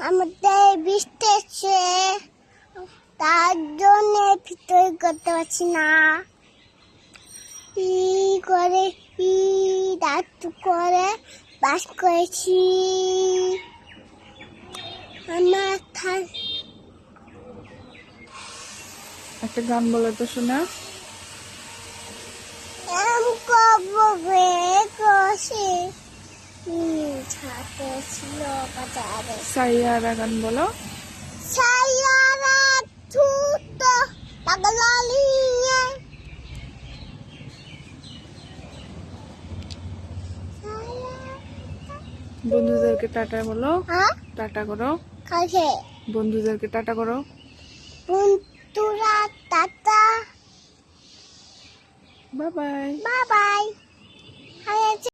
আমাদের বৃষ্টি হচ্ছে, তার জন্য ভিতরে করতে পারছি না। দাঁত করে বাস করেছি আমার। একটা গান বলো তো শোনা। সাইয়ারা গান বলো। সাইয়ারা ছুটো পাগলালিয়ে, বন্ধুদেরকে টাটা বলো। টাটা করো। কাছে বন্ধুদেরকে টাটা করো। বন্ধুরা tata, bye bye. Bye bye.